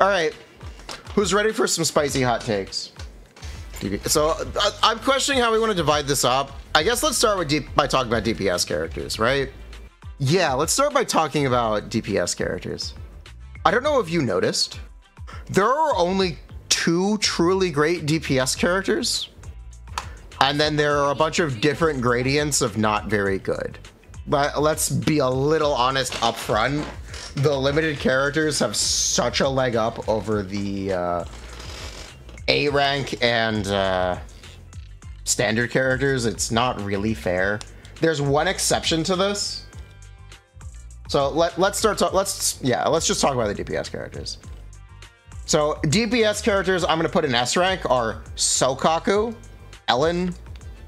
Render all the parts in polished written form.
All right, who's ready for some spicy hot takes? So I'm questioning how we want to divide this up. I guess let's start with by talking about DPS characters, right? Yeah, let's start by talking about DPS characters. I don't know if you noticed, there are only 2 truly great DPS characters, and then there are a bunch of different gradients of not very good. But let's be a little honest up front. The limited characters have such a leg up over the A rank and standard characters. It's not really fair. There's one exception to this. So let's just talk about the DPS characters. So DPS characters I'm gonna put in S rank are Sokaku, Ellen,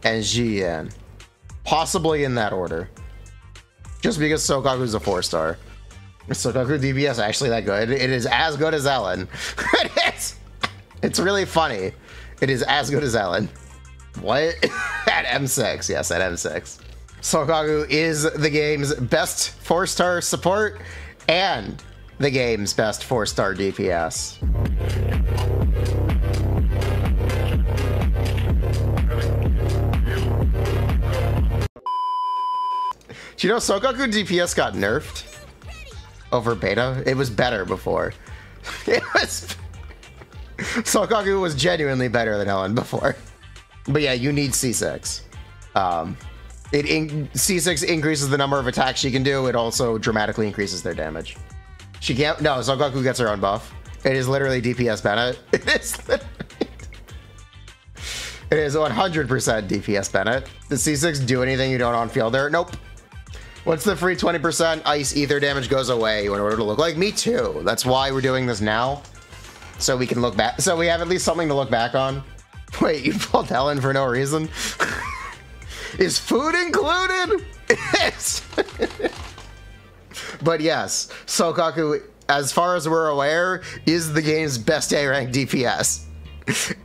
and Jiyan. Possibly in that order. Just because Sokaku is a 4-star. Is Sokaku DPS actually that good? It is as good as Ellen. It's really funny. It is as good as Ellen. What? At M6, yes, at M6. Sokaku is the game's best 4-star support and the game's best 4-star DPS. Do you know Sokaku DPS got nerfed over beta? It was better before. Sokaku was genuinely better than Ellen before. But yeah, you need C6. C6 increases the number of attacks she can do. It also dramatically increases their damage. She can't. No, Sokaku gets her own buff. It is literally DPS Bennett. It is 100% DPS Bennett. Does C6 do anything you don't on field there? Nope. Once the free 20% ice ether damage goes away, in order to look like me too. That's why we're doing this now. So we can look back. So we have at least something to look back on. Wait, you pulled Helen for no reason? Is food included? But yes, Sokaku, as far as we're aware, is the game's best A rank DPS.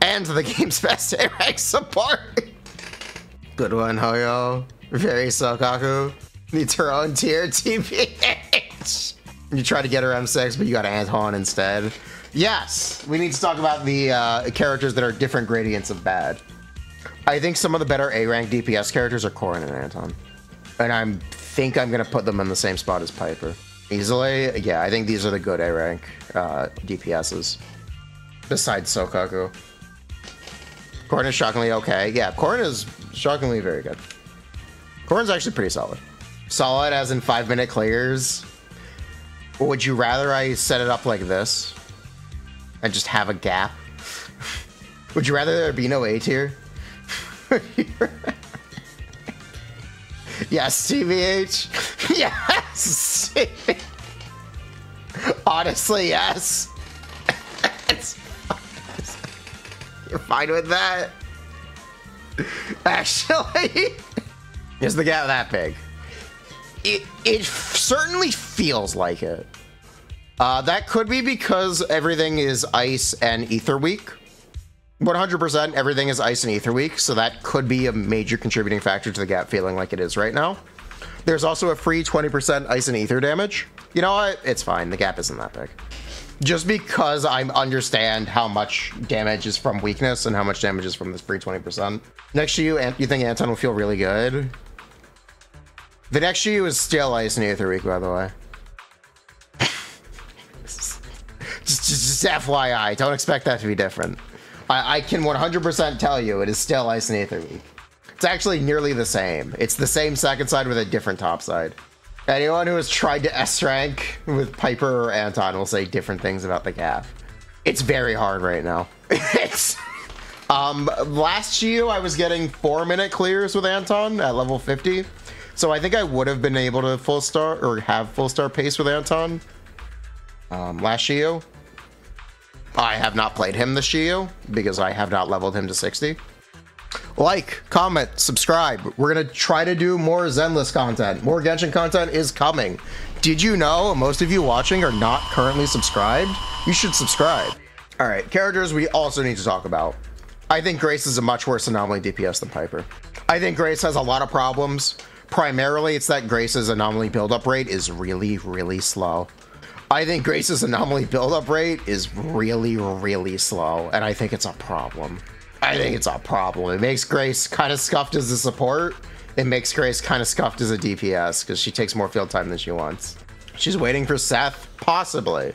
And the game's best A rank support. Good one, Hoyo. Very Sokaku. Needs her own tier, TBH. You try to get her M6, but you got Anton instead. Yes, we need to talk about the characters that are different gradients of bad. I think some of the better A-rank DPS characters are Corrin and Anton. And I think I'm going to put them in the same spot as Piper. Easily, yeah, I think these are the good A-rank DPSs. Besides Sokaku. Corrin is shockingly okay. Yeah, Corrin is shockingly very good. Corrin's actually pretty solid. Solid as in 5-minute clears. Would you rather I set it up like this? And just have a gap? Would you rather there be no A tier? Yes, TVH. Yes. Honestly, yes. You're fine with that. Actually, is the gap that big? It certainly feels like it. That could be because everything is ice and ether weak. 100% everything is ice and ether weak, so that could be a major contributing factor to the gap feeling like it is right now. There's also a free 20% ice and ether damage. You know what? It's fine. The gap isn't that big. Just because I understand how much damage is from weakness and how much damage is from this free 20%. Next to you, you think Anton will feel really good? The next to you is still ice and ether weak, by the way. just FYI, don't expect that to be different. I can 100% tell you it is still ice and ether weak. It's actually nearly the same. It's the same second side with a different top side. Anyone who has tried to S rank with Piper or Anton will say different things about the gap. It's very hard right now. It's last year I was getting 4-minute clears with Anton at level 50. So I think I would have been able to full star or have full star pace with Anton last Shio. I have not played him this Shio because I have not leveled him to 60. Like, comment, subscribe. We're gonna try to do more Zenless content. More Genshin content is coming. Did you know most of you watching are not currently subscribed? You should subscribe. All right, characters we also need to talk about. I think Grace is a much worse anomaly DPS than Piper. I think Grace has a lot of problems. Primarily, it's that Grace's anomaly buildup rate is really, really slow. I think Grace's anomaly buildup rate is really, really slow, and I think it's a problem. I think it's a problem. It makes Grace kind of scuffed as a support. It makes Grace kind of scuffed as a DPS because she takes more field time than she wants. She's waiting for Seth, possibly.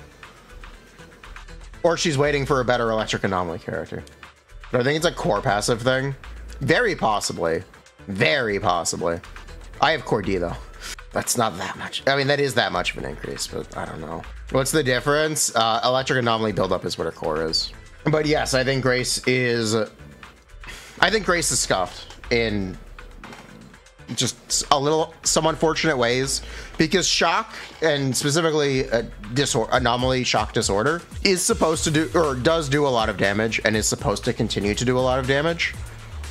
Or she's waiting for a better electric anomaly character. But I think it's a core passive thing. Very possibly. Very possibly. I have core D though. That's not that much. I mean, that is that much of an increase, but I don't know. What's the difference? Electric anomaly buildup is what her core is. But yes, I think Grace is scuffed in just some unfortunate ways, because shock, and specifically anomaly shock disorder, is supposed to do, or does do, a lot of damage and is supposed to continue to do a lot of damage.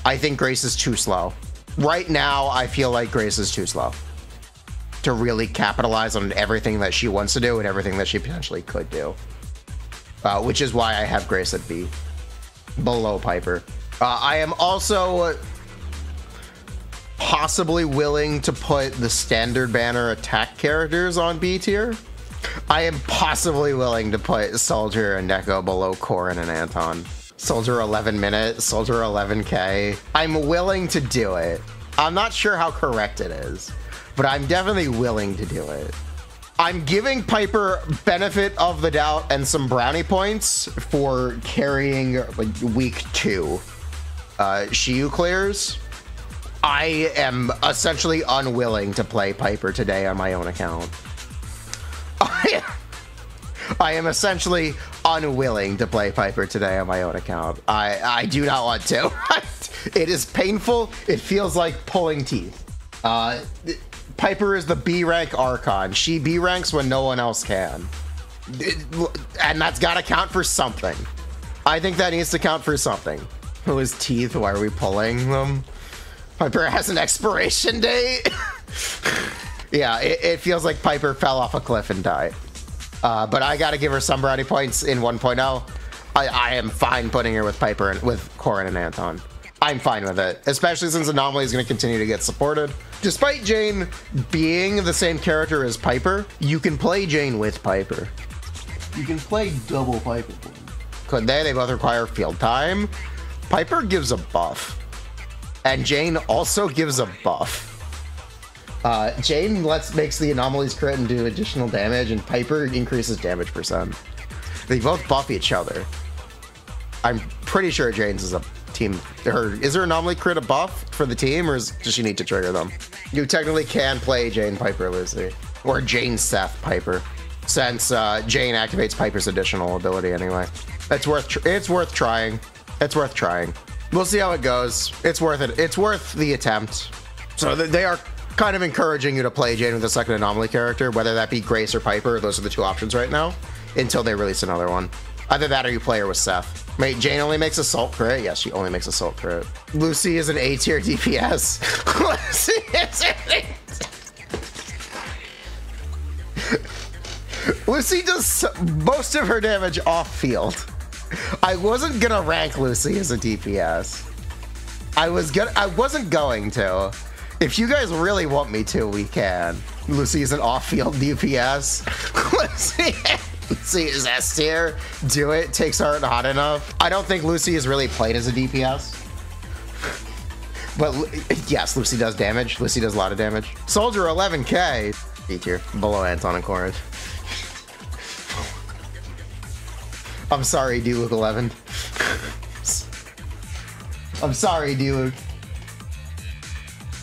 I think Grace is too slow. Right now, I feel like Grace is too slow to really capitalize on everything that she wants to do and everything that she potentially could do. Which is why I have Grace at B, below Piper. I am also possibly willing to put the standard banner attack characters on B tier. I am possibly willing to put Soldier and Neko below Corin and Anton. Soldier 11 minute, Soldier 11k. I'm willing to do it. I'm not sure how correct it is, but I'm definitely willing to do it. I'm giving Piper benefit of the doubt and some brownie points for carrying like week 2 Shiyu clears. I am essentially unwilling to play Piper today on my own account. I am essentially unwilling to play Piper today on my own account. I do not want to. It is painful. It feels like pulling teeth. Piper is the B rank Archon. She B ranks when no one else can. And that's gotta count for something. I think that needs to count for something. Who is teeth? Why are we pulling them? Piper has an expiration date. Yeah, it feels like Piper fell off a cliff and died. But I gotta give her some brownie points in 1.0. I am fine putting her with Piper and with Corin and Anton. I'm fine with it, especially since Anomaly is going to continue to get supported. Despite Jane being the same character as Piper, you can play Jane with Piper. You can play double Piper. Could they? They both require field time. Piper gives a buff, and Jane also gives a buff. Jane makes the anomalies crit and do additional damage, and Piper increases damage percent. They both buff each other. I'm pretty sure Jane's is a team. Is her anomaly crit a buff for the team, or does she need to trigger them? You technically can play Jane, Piper, Lucy, or Jane, Seth, Piper, since Jane activates Piper's additional ability anyway. It's worth trying. It's worth trying. We'll see how it goes. It's worth it. It's worth the attempt. So they are kind of encouraging you to play Jane with a second anomaly character, whether that be Grace or Piper. Those are the two options right now until they release another one. Either that or you play her with Seth. Wait, Jane only makes assault crit? Yes, she only makes assault crit. Lucy is an A tier DPS. Lucy does most of her damage off field. I wasn't gonna rank Lucy as a DPS. I wasn't going to. If you guys really want me to, we can. Lucy is an off-field DPS. Lucy is S tier. Do it. Takes aren't hot enough. I don't think Lucy is really played as a DPS. But yes, Lucy does damage. Lucy does a lot of damage. Soldier 11k. D tier. Below Anton and Corin. I'm sorry, D-Luke 11. I'm sorry, D-Luke.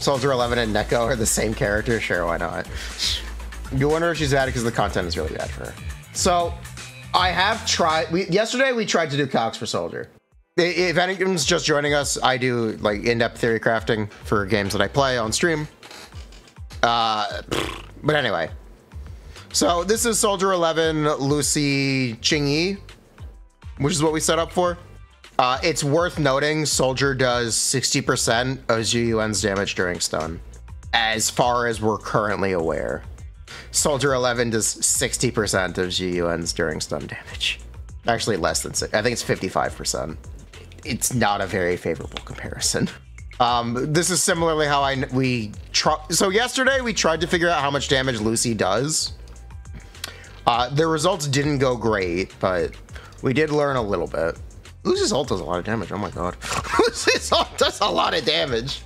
Soldier 11 and Neko are the same character? Sure, why not? You wonder if she's bad because the content is really bad for her. So, I have tried... Yesterday, we tried to do calcs for Soldier. If anyone's just joining us, I do like in-depth theory crafting for games that I play on stream. But anyway. So, this is Soldier 11, Lucy, Qingyi, which is what we set up for. It's worth noting, Soldier does 60% of Zhuyuan's damage during stun, as far as we're currently aware. Soldier 11 does 60% of Zhuyuan's during stun damage. Actually, less than 6. I think it's 55%. It's not a very favorable comparison. This is similarly how so yesterday we tried to figure out how much damage Lucy does. The results didn't go great, but we did learn a little bit. Lucy's ult does a lot of damage. Oh my god. Lucy's ult does a lot of damage.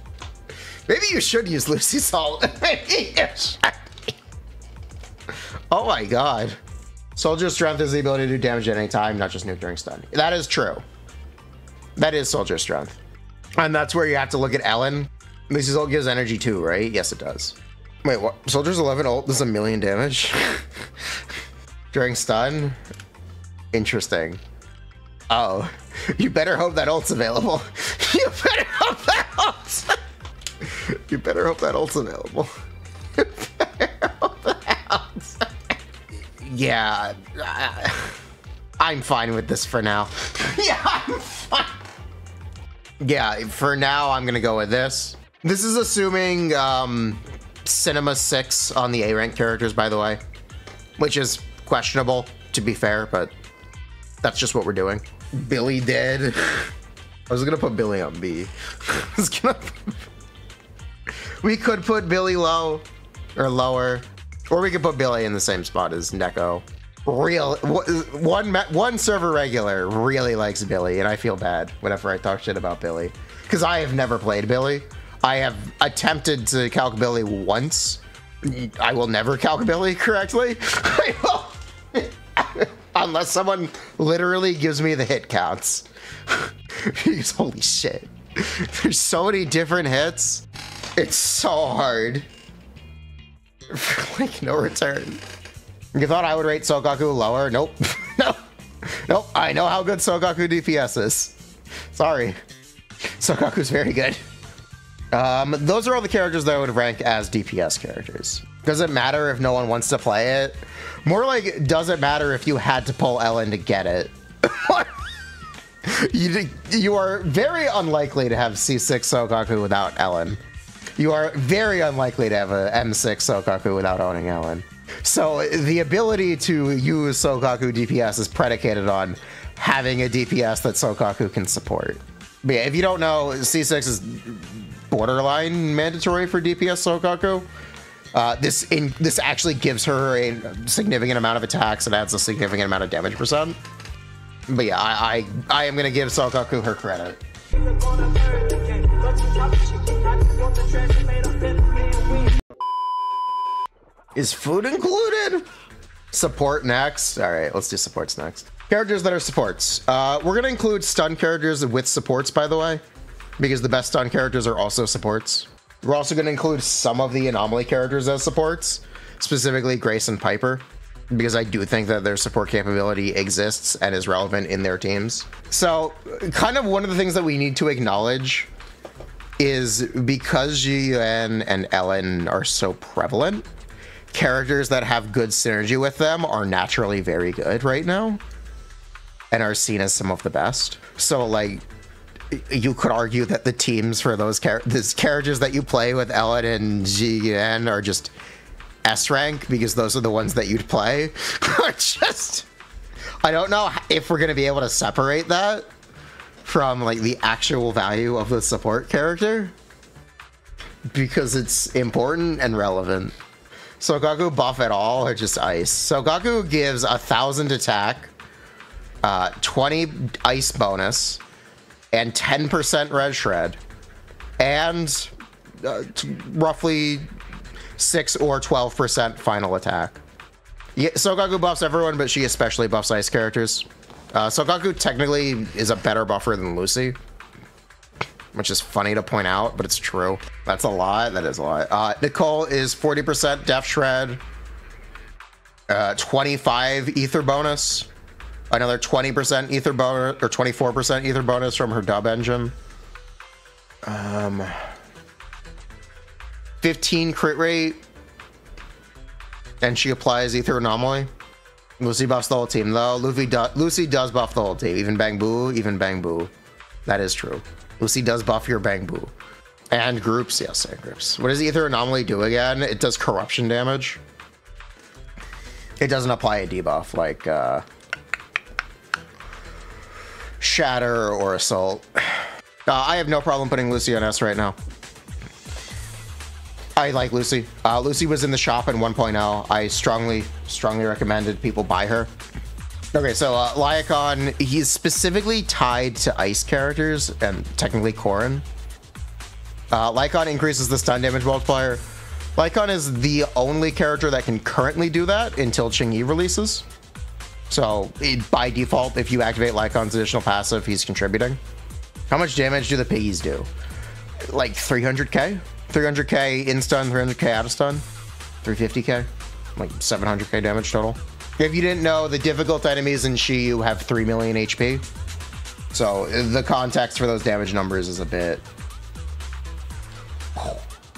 Maybe you should use Lucy's ult. Maybe you should. Oh my god. Soldier strength is the ability to do damage at any time, not just nuke during stun. That is true. That is soldier strength. And that's where you have to look at Ellen. Lucy's ult gives energy too, right? Yes, it does. Wait, what? Soldier's 11 ult does 1,000,000 damage? During stun? Interesting. Oh, you better hope that ult's available. You better hope that ult's... You better hope that ult's available. You better hope that ult's... Yeah, I'm fine with this for now. Yeah, I'm fine. Yeah, for now, I'm gonna go with this. This is assuming Cinema 6 on the A rank characters, by the way, which is questionable, to be fair, but that's just what we're doing. Billy dead. I was gonna put Billy on B. We could put Billy low or lower, or we could put Billy in the same spot as Neko. One server regular really likes Billy, and I feel bad whenever I talk shit about Billy, because I have never played Billy. I have attempted to calc Billy once. I will never calc Billy correctly. Unless someone literally gives me the hit counts. Because holy shit. There's so many different hits. It's so hard. Like no return. You thought I would rate Sokaku lower? Nope. No. Nope. I know how good Sokaku DPS is. Sorry. Sokaku's very good. Those are all the characters that I would rank as DPS characters. Does it matter if no one wants to play it? More like, does it matter if you had to pull Ellen to get it? You are very unlikely to have C6 Sokaku without Ellen. You are very unlikely to have a M6 Sokaku without owning Ellen. So the ability to use Sokaku DPS is predicated on having a DPS that Sokaku can support. But yeah, if you don't know, C6 is borderline mandatory for DPS Sokaku. This actually gives her a significant amount of attacks and adds a significant amount of damage percent. But yeah, I am gonna give Sokaku her credit. Is food included? Support next. All right, let's do supports next. Characters that are supports. We're gonna include stun characters with supports, by the way, because the best stun characters are also supports. We're also gonna include some of the anomaly characters as supports, specifically Grace and Piper, because I do think that their support capability exists and is relevant in their teams. So kind of one of the things that we need to acknowledge is because Ji-Yuan and Ellen are so prevalent, characters that have good synergy with them are naturally very good right now and are seen as some of the best. So like, you could argue that the teams for those characters that you play with Ellen and Ji-Yuan are just S rank, because those are the ones that you'd play. I don't know if we're gonna be able to separate that from like the actual value of the support character, because it's important and relevant. Sokaku buff at all or just ice? Sokaku gives 1,000 attack, 20 ice bonus, and 10% red shred, and roughly 6 or 12% final attack. Yeah, Sokaku buffs everyone, but she especially buffs ice characters. Sokaku technically is a better buffer than Lucy, which is funny to point out, but it's true. That's a lot. That is a lot. Nicole is 40% def shred, 25 ether bonus, another 20% ether bonus, or 24% ether bonus from her dub engine. 15 crit rate, and she applies ether anomaly. Lucy buffs the whole team though. Lucy does buff the whole team. Even Bang Boo, even Bang Boo. That is true. Lucy does buff your Bang Boo. And groups, yes, and groups. What does ether anomaly do again? It does corruption damage. It doesn't apply a debuff like Shatter or Assault. I have no problem putting Lucy on S right now. I like Lucy. Lucy was in the shop in 1.0. I strongly recommended people buy her. Okay, so Lyacon, he's specifically tied to ice characters and technically Corrin. Lyacon increases the stun damage multiplier. Lyacon is the only character that can currently do that until Chang'e releases. So by default, if you activate Lycon's additional passive, he's contributing. How much damage do the piggies do? Like 300k? 300k in stun, 300k out of stun, 350k, like 700k damage total. If you didn't know, the difficult enemies in Shiyu have 3 million HP. So the context for those damage numbers is a bit,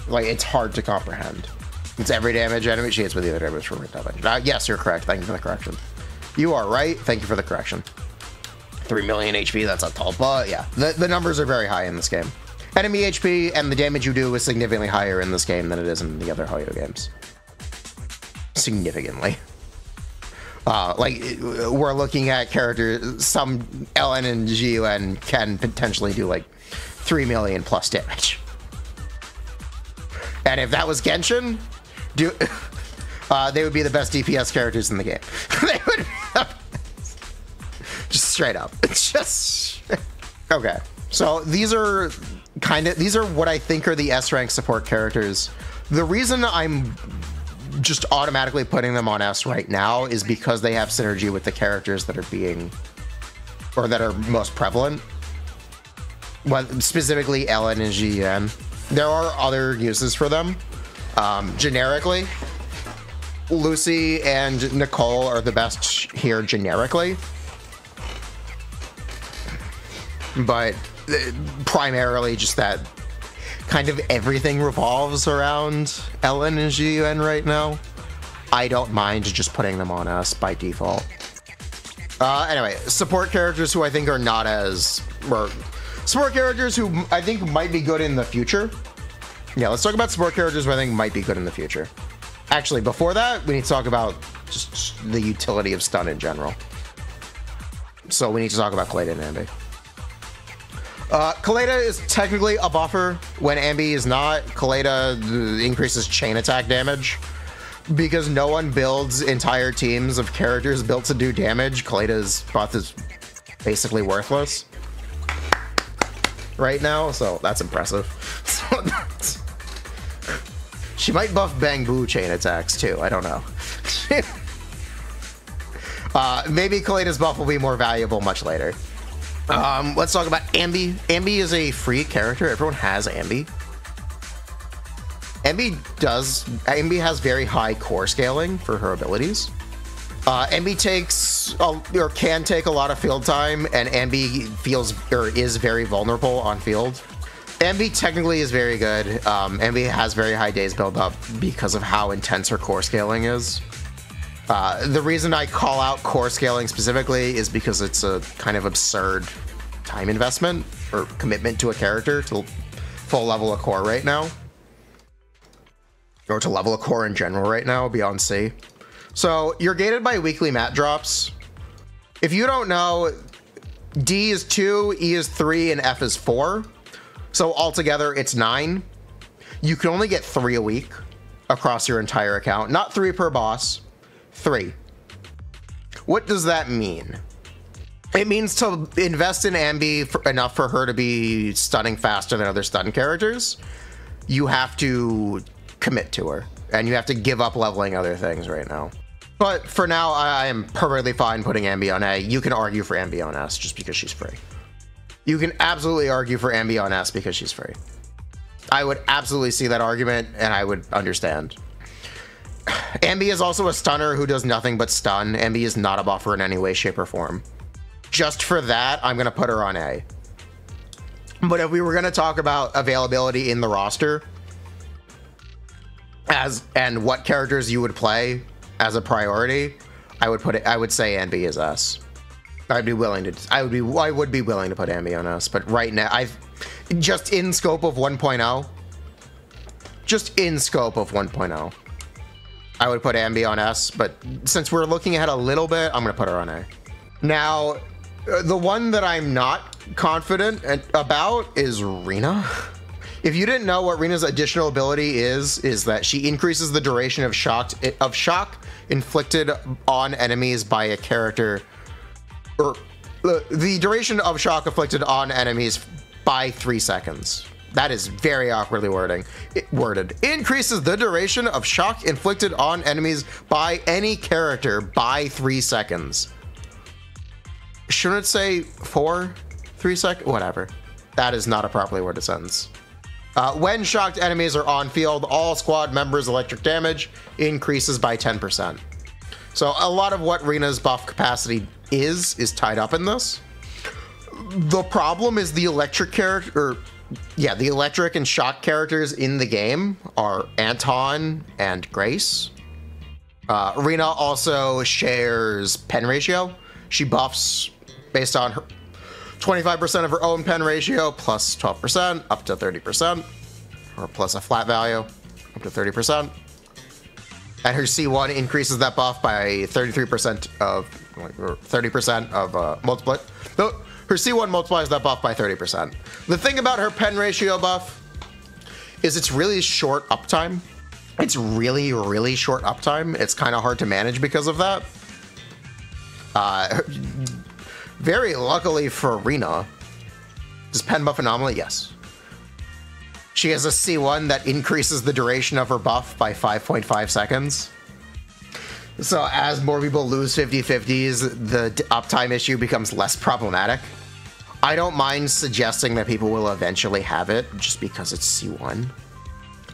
like, it's hard to comprehend. It's every damage enemy she hits with the other damage from her. Yes, you're correct. Thank you for the correction. You are right. Thank you for the correction. 3 million HP, that's a tall, but yeah, the numbers are very high in this game. Enemy HP and the damage you do is significantly higher in this game than it is in the other Hoyo games. Significantly. Like, we're looking at characters, some LN and GUN can potentially do like 3 million plus damage. And if that was Genshin, they would be the best DPS characters in the game. They would just straight up. Just okay. So these are what I think are the S rank support characters. The reason I'm just automatically putting them on S right now is because they have synergy with the characters that are most prevalent. Well, specifically LN and GN. There are other uses for them. Generically, Lucy and Nicole are the best here generically. But primarily just that kind of everything revolves around LN and GUN right now. I don't mind just putting them on S by default. Anyway, support characters who I think are not as... or support characters who I think might be good in the future. Yeah, let's talk about support characters who I think might be good in the future. Actually, before that, we need to talk about just the utility of stun in general. So we need to talk about Kaleda and Ambi. Kaleda is technically a buffer when Ambi is not. Kaleda increases chain attack damage. Because no one builds entire teams of characters built to do damage, Kaleda's buff is basically worthless right now, so that's impressive. She might buff Bang Boo chain attacks too, I don't know. Maybe Kaleda's buff will be more valuable much later. Let's talk about Ambi. Ambi is a free character. Everyone has Ambi. Ambi has very high core scaling for her abilities. Ambi can take a lot of field time, and Ambi is very vulnerable on field. Ambi technically is very good. Ambi has very high days build up because of how intense her core scaling is. The reason I call out core scaling specifically is because it's a kind of absurd time investment or commitment to a character to full level a core right now. Or to level a core in general right now, beyond C. So you're gated by weekly mat drops. If you don't know, D is 2, E is 3, and F is 4. So altogether, it's 9. You can only get 3 a week across your entire account. Not 3 per boss, 3. What does that mean? It means to invest in Ambi enough for her to be stunning faster than other stun characters. You have to commit to her, and you have to give up leveling other things right now. But for now, I am perfectly fine putting Ambi on A. You can argue for Ambi on S just because she's free. You can absolutely argue for Ambi on S because she's free. I would absolutely see that argument, and I would understand. Ambi is also a stunner who does nothing but stun. Ambi is not a buffer in any way, shape, or form. Just for that, I'm going to put her on A. But if we were going to talk about availability in the roster, and what characters you would play as a priority, I would say Ambi is S. I would be willing to put Ambi on S, but right now just in scope of 1.0, I would put Ambi on S, but since we're looking ahead a little bit, I'm gonna put her on A. Now, the one that I'm not confident about is Rina. If you didn't know what Rina's additional ability is that she increases the duration of shock inflicted on enemies by a character, or the duration of shock inflicted on enemies by 3 seconds. That is very awkwardly worded. Increases the duration of shock inflicted on enemies by any character by 3 seconds. Shouldn't it say 3 seconds? Whatever. That is not a properly worded sentence. When shocked enemies are on field, all squad members' electric damage increases by 10%. So a lot of what Rina's buff capacity is tied up in this. The problem is the electric character, the electric and shock characters in the game are Anton and Grace. Rina also shares pen ratio. She buffs based on her 25% of her own pen ratio plus 12% up to 30%, or plus a flat value up to 30%. And her C1 increases that buff by 33% of, or 30% of multiply. Her C1 multiplies that buff by 30%. The thing about her pen ratio buff is it's really short uptime. It's really, really short uptime. It's kind of hard to manage because of that. Very luckily for Rina, does pen buff anomaly? Yes. She has a C1 that increases the duration of her buff by 5.5 seconds. So as more people lose 50-50s, the uptime issue becomes less problematic. I don't mind suggesting that people will eventually have it just because it's C1.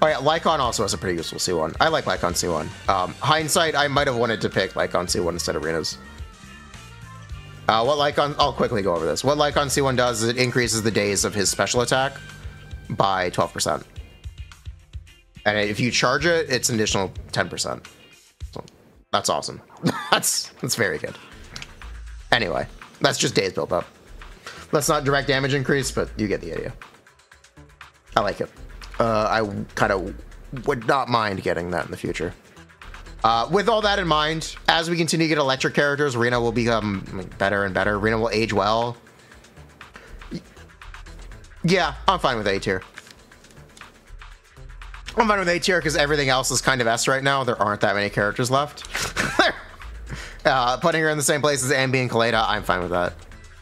Oh yeah, Lycon also has a pretty useful C1. I like Lycon C1. Hindsight, I might have wanted to pick Lycon C1 instead of Rina's. What Lycon, I'll quickly go over this. What Lycon C1 does is it increases the days of his special attack by 12%. And if you charge it, it's an additional 10%. So that's awesome. That's very good. Anyway, that's just days built up. That's not direct damage increase, but you get the idea. I like it. I kind of would not mind getting that in the future. With all that in mind, as we continue to get electric characters, Rina will become better and better. Rina will age well. Yeah, I'm fine with A tier. I'm fine with A tier because everything else is kind of S right now. There aren't that many characters left. Putting her in the same place as Ambi and Kaleda, I'm fine with that.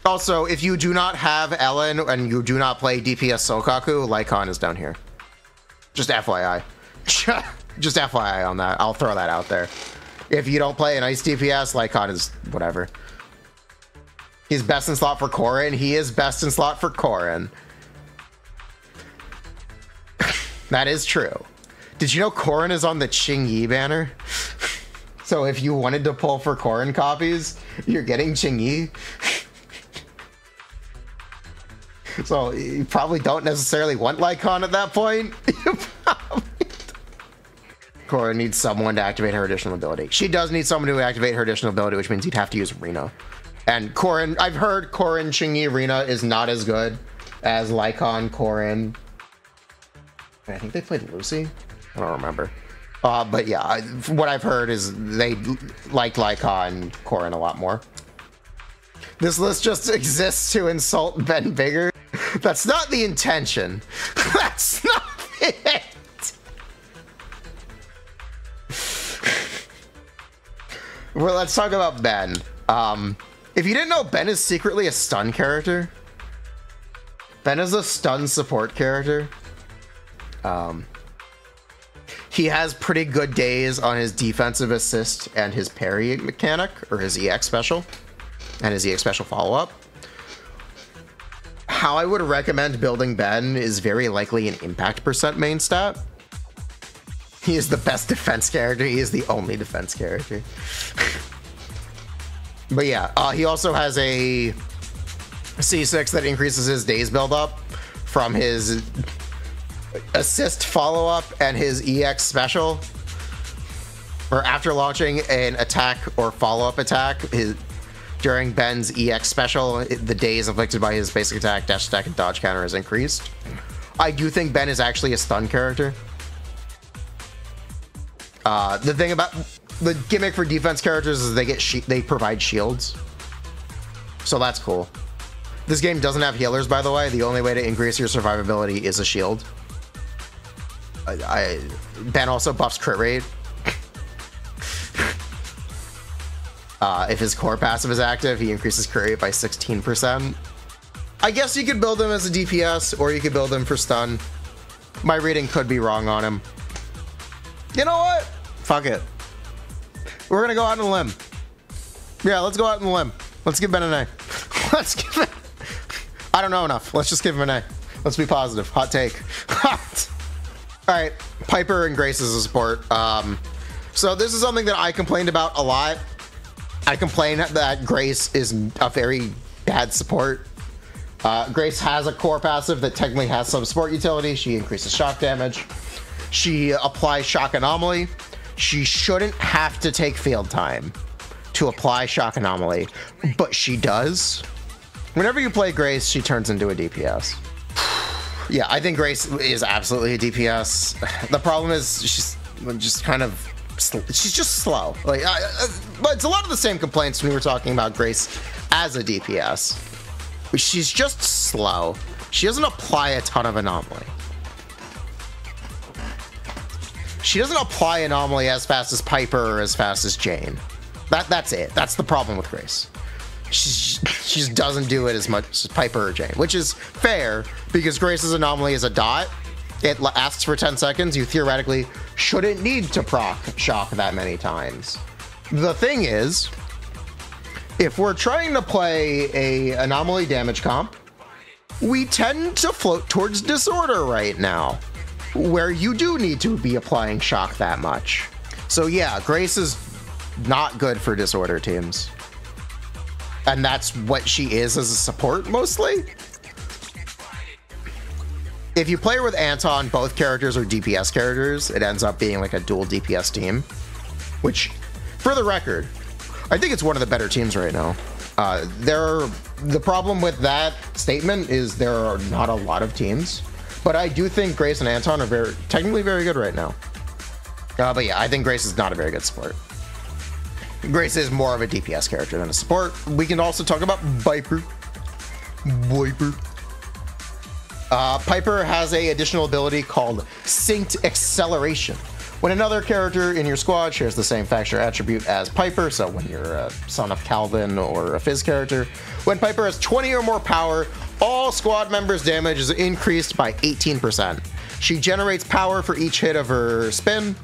Also, if you do not have Ellen and you do not play DPS Sokaku, Lycon is down here. Just FYI. Just FYI on that. I'll throw that out there. If you don't play an ice DPS, Lycon is whatever. He's best in slot for Corrin. He is best in slot for Corrin. That is true. Did you know Corrin is on the Qingyi banner? So if you wanted to pull for Corrin copies, you're getting Qingyi. So you probably don't necessarily want Lycon at that point. You probably Corrin needs someone to activate her additional ability. She does need someone to activate her additional ability, which means you'd have to use Rina. And Corrin, I've heard Corrin, Qingyi, Rina is not as good as Lycon, Corrin. I think they played Lucy. I don't remember. But yeah, what I've heard is they like Lycon, Corrin a lot more. This list just exists to insult Ben Bigger. That's not the intention. That's not it. Well, let's talk about Ben. If you didn't know, Ben is secretly a stun character. Ben is a stun support character. He has pretty good days on his defensive assist and his parry mechanic, or his EX special, and his EX special follow-up. How I would recommend building Ben is very likely an impact percent main stat. He is the best defense character. He is the only defense character. But yeah, he also has a C6 that increases his days build-up from his assist follow-up and his EX special. Or after launching an attack or follow-up attack, during Ben's EX special, the days inflicted by his basic attack, dash attack, and dodge counter is increased. I do think Ben is actually a stun character. The thing about the gimmick for defense characters is they provide shields, so that's cool. This game doesn't have healers, by the way. The only way to increase your survivability is a shield. Ben also buffs crit rate. If his core passive is active, he increases crit rate by 16%. I guess you could build him as a DPS, or you could build him for stun. My reading could be wrong on him. You know what? Fuck it. We're gonna go out on a limb. Yeah, let's go out on a limb. Let's give Ben an A. Let's give it. I don't know enough. Let's just give him an A. Let's be positive. Hot take. Alright, Piper and Grace as a support. So this is something that I complained about a lot. I complain that Grace is a very bad support. Grace has a core passive that technically has some support utility. She increases shock damage. She applies shock anomaly. She shouldn't have to take field time to apply shock anomaly, but she does. Whenever you play Grace, she turns into a DPS. Yeah, I think Grace is absolutely a DPS. The problem is she's just kind of, she's just slow. Like, but it's a lot of the same complaints when we were talking about Grace as a DPS. She's just slow. She doesn't apply a ton of anomaly. She doesn't apply anomaly as fast as Piper or as fast as Jane. That's it. That's the problem with Grace. She just doesn't do it as much as Piper or Jane, which is fair because Grace's anomaly is a dot. It lasts for 10 seconds. You theoretically shouldn't need to proc shock that many times. The thing is, if we're trying to play a anomaly damage comp, we tend to float towards disorder right now, where you do need to be applying shock that much. So yeah, Grace is not good for disorder teams. And that's what she is as a support, mostly. If you play her with Anton, both characters are DPS characters. It ends up being like a dual DPS team, which, for the record, I think it's one of the better teams right now. The problem with that statement is there are not a lot of teams, but I do think Grace and Anton are technically very good right now. But yeah, I think Grace is not a very good support. Grace is more of a DPS character than a support. We can also talk about Viper. Piper has a additional ability called Synced Acceleration. When another character in your squad shares the same faction attribute as Piper, so when you're a Son of Calvin or a Fizz character, when Piper has 20 or more power, all squad members' damage is increased by 18%. She generates power for each hit of her spin.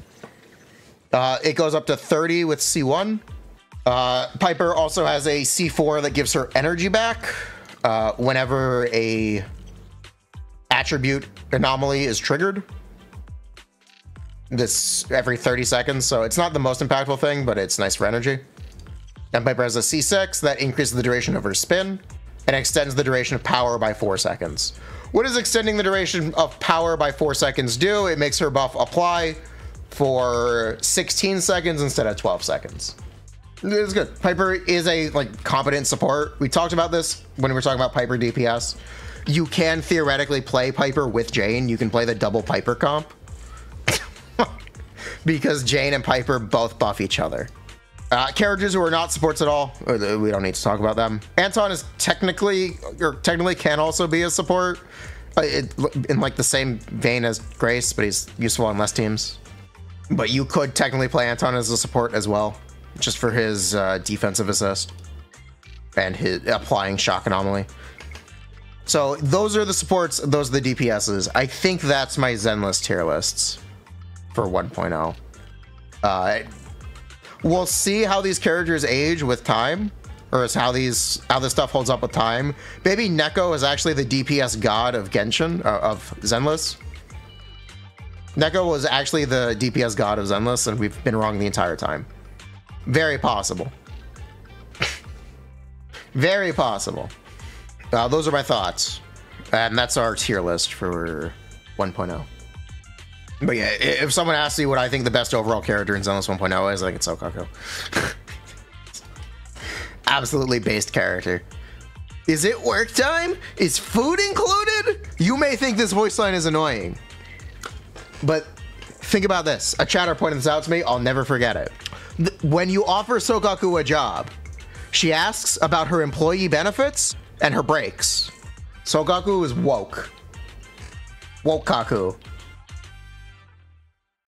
It goes up to 30 with C1. Piper also has a C4 that gives her energy back whenever a attribute anomaly is triggered. This every 30 seconds, so it's not the most impactful thing, but it's nice for energy. And Piper has a C6 that increases the duration of her spin and extends the duration of power by 4 seconds. What does extending the duration of power by 4 seconds do? It makes her buff apply for 16 seconds instead of 12 seconds. It's good. Piper is a competent support. We talked about this when we were talking about Piper DPS. You can theoretically play Piper with Jane. You can play the double Piper comp because Jane and Piper both buff each other. Characters who are not supports at all, we don't need to talk about them. Anton is technically can also be a support in like the same vein as Grace, but he's useful on less teams. But you could technically play Anton as a support as well, just for his defensive assist and his applying shock anomaly. So those are the supports, those are the DPSs. I think that's my Zenless tier lists for 1.0. We'll see how these characters age with time, or how this stuff holds up with time. Maybe Neko is actually the DPS god of Genshin, of Zenless. Neko was actually the DPS god of Zenless, and we've been wrong the entire time. Very possible. Very possible. Those are my thoughts. And that's our tier list for 1.0. But yeah, if someone asks me what I think the best overall character in Zenless 1.0 is, I think it's Sokaku. Absolutely based character. Is it work time? Is food included? You may think this voice line is annoying, but think about this. A chatter pointed this out to me. I'll never forget it. When you offer Sokaku a job, she asks about her employee benefits and her breaks. Sokaku is woke. Woke-kaku.